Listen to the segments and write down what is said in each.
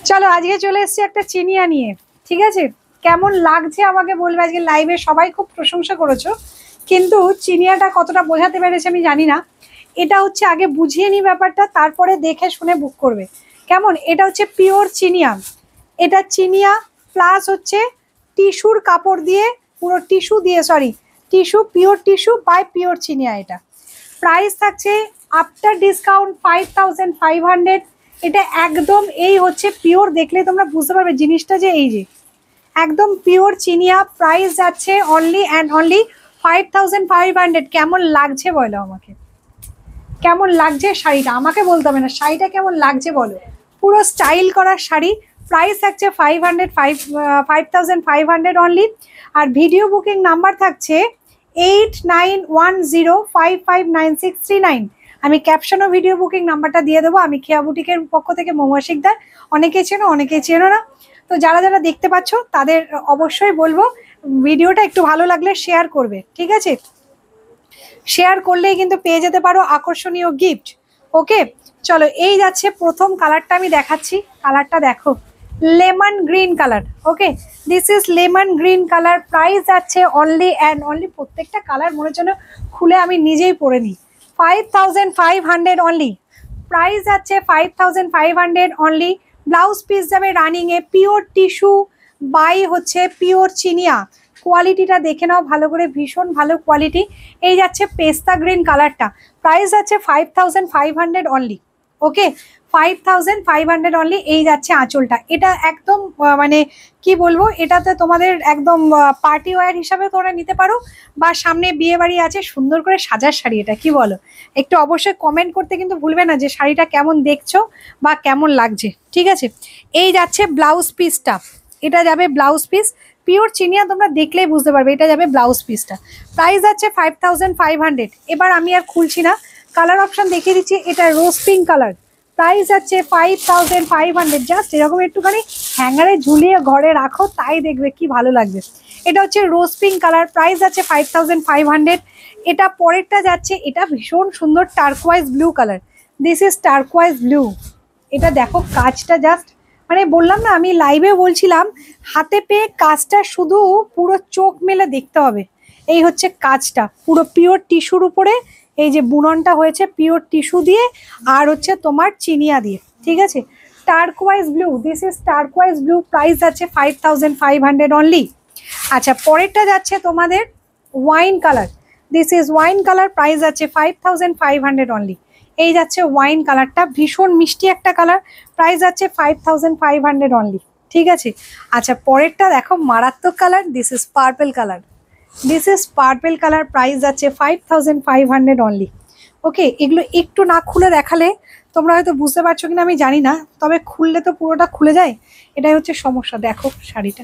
চলো আজকে চলে এসেছি একটা চিনিয়া নিয়ে, ঠিক আছে? কেমন লাগছে আমাকে বলবে। আজকে লাইভে সবাই খুব প্রশংসা করেছো, কিন্তু চিনিয়াটা কতটা বোঝাতে পেরেছে আমি জানি না। এটা হচ্ছে আগে বুঝিয়ে নি ব্যাপারটা, তারপরে দেখে শুনে বুক করবে, কেমন? এটা হচ্ছে পিওর চিনিয়া। এটা চিনিয়া প্লাস হচ্ছে টিস্যুর কাপড় দিয়ে, পুরো টিস্যু দিয়ে, sorry tissue, pure tissue by pure চিনিয়া। এটা প্রাইস থাকছে আফটার ডিসকাউন্ট 5500। এটা একদম এই হচ্ছে পিওর, দেখলে তোমরা বুঝতে পারবে জিনিসটা যে এই যে একদম পিওর চিনিয়া। প্রাইস যাচ্ছে অনলি অ্যান্ড অনলি 5500। কেমন লাগছে বলো আমাকে, কেমন লাগছে শাড়িটা? আমাকে বলতে হবে না, শাড়িটা কেমন লাগছে বলো। পুরো স্টাইল করা শাড়ি। প্রাইস থাকছে 5500 অনলি। আর ভিডিও বুকিং নাম্বার থাকছে 8910559639। আমি ক্যাপশনও ভিডিও বুকিং নাম্বারটা দিয়ে দেবো। আমি খেয়া বুটিকের পক্ষ থেকে মহুয়া শিকদার। অনেকেই চেনো, অনেকেই চেনো না। তো যারা যারা দেখতে পাচ্ছ তাদের অবশ্যই বলবো ভিডিওটা একটু ভালো লাগলে শেয়ার করবে, ঠিক আছে? শেয়ার করলেই কিন্তু পেয়ে যেতে পারো আকর্ষণীয় গিফট। ওকে, চলো এই যাচ্ছে প্রথম কালারটা আমি দেখাচ্ছি। কালারটা দেখো, lemon green colour. Okay, this is lemon green colour. Price যাচ্ছে অনলি অ্যান্ড অনলি, প্রত্যেকটা কালার মনে জন্য খুলে আমি নিজেই পরে নিই, 5500 অনলি। প্রাইস যাচ্ছে 5500 অনলি। ব্লাউজ পিস যাবে রানিং এ, পিওর টিস্যু বাই হচ্ছে পিওর চিনিয়া। কোয়ালিটিটা দেখে নাও ভালো করে, ভীষণ ভালো কোয়ালিটি। এই যাচ্ছে পেস্তা গ্রিন কালারটা। প্রাইস যাচ্ছে 5500 অনলি। ওকে, 5500 অনলি। এই যাচ্ছে আঁচলটা। এটা একদম মানে কি বলবো, এটাতে তোমাদের একদম পার্টি ওয়্যার হিসাবে তোমরা নিতে পারো, বা সামনে বিয়ে বাড়ি আছে, সুন্দর করে সাজার শাড়ি। এটা কি বলো? একটু অবশ্যই কমেন্ট করতে কিন্তু ভুলবে না যে শাড়িটা কেমন দেখছো বা কেমন লাগছে, ঠিক আছে? এই যাচ্ছে ব্লাউজ পিসটা। এটা যাবে ব্লাউজ পিস, পিওর চিনিয়া, তোমরা দেখলেই বুঝতে পারবে। এটা যাবে ব্লাউজ পিসটা। প্রাইস আছে 5500। এবার আমি আর খুলছি না, কালার অপশন দেখিয়ে দিচ্ছি। এটা রোজ পিঙ্ক কালার। প্রাইস আছে 5500। জাস্ট এরকম একটুখানি হ্যাঙ্গারে ঝুলিয়ে ঘরে রাখো, তাই দেখবে কি ভালো লাগবে। এটা হচ্ছে রোজ পিঙ্ক কালার। প্রাইস আছে 5500। এটা পরেরটা যাচ্ছে, এটা ভীষণ সুন্দর turquoise blue colour. This is turquoise blue. এটা দেখো কাজটা জাস্ট, মানে বললাম না, আমি লাইভে বলছিলাম হাতে পেয়ে কাজটা শুধু পুরো চোখ মেলে দেখতে হবে। এই হচ্ছে কাজটা, পুরো পিওর টিস্যুর উপরে এই যে বুননটা হয়েছে পিওর টিস্যু দিয়ে, আর হচ্ছে তোমার চিনিয়া দিয়ে, ঠিক আছে? Turquoise blue, this is turquoise blue. Price আছে 5500 অনলি। আচ্ছা, পরেরটা যাচ্ছে তোমাদের wine colour. This is wine colour. Price আছে 5500 অনলি। এই যাচ্ছে ওয়াইন কালারটা, ভীষণ মিষ্টি একটা কালার। প্রাইস আছে 5500 অনলি, ঠিক আছে? আচ্ছা, পরেরটা দেখো মারাত্মক colour. This is purple colour. This is purple colour. Price আছে 5500 অনলি। ওকে, এগুলো একটু না খুলে দেখালে তোমরা হয়তো বুঝতে পারছো কিনা আমি জানি না, তবে খুললে তো পুরোটা খুলে যায়, এটাই হচ্ছে সমস্যা। দেখো শাড়িটা,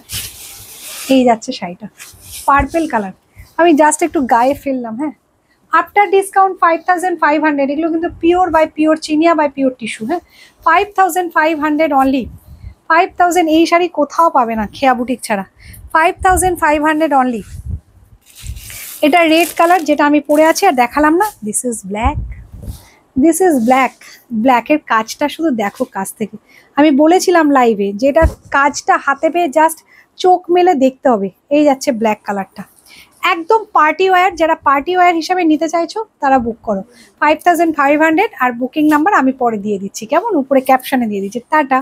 এই যাচ্ছে শাড়িটা, পার্পল কালার। আমি জাস্ট একটু গায়ে ফেললাম। হ্যাঁ, আফটার ডিসকাউন্ট 5500। এগুলো কিন্তু পিওর বাই পিওর চিনিয়া বাই পিওর টিস্যু। হ্যাঁ, 5500 অনলি। 5000। এই শাড়ি কোথাও পাবে না খেয়া বুটিক ছাড়া। 5500 অনলি। এটা রেড কালার, যেটা আমি পরে আছি আর দেখালাম না। This is black. This is black. ব্ল্যাকের কাজটা শুধু দেখো কাছ থেকে। আমি বলেছিলাম লাইভে যেটা কাজটা হাতে পেয়ে জাস্ট চোখ মেলে দেখতে হবে। এই যাচ্ছে ব্ল্যাক কালারটা, একদম পার্টি ওয়্যার। যারা পার্টি ওয়্যার হিসাবে নিতে চাইছো তারা বুক করো 5500। আর বুকিং নাম্বার আমি পরে দিয়ে দিচ্ছি, কেমন? উপরে ক্যাপশনে দিয়ে দিচ্ছি। টাটা।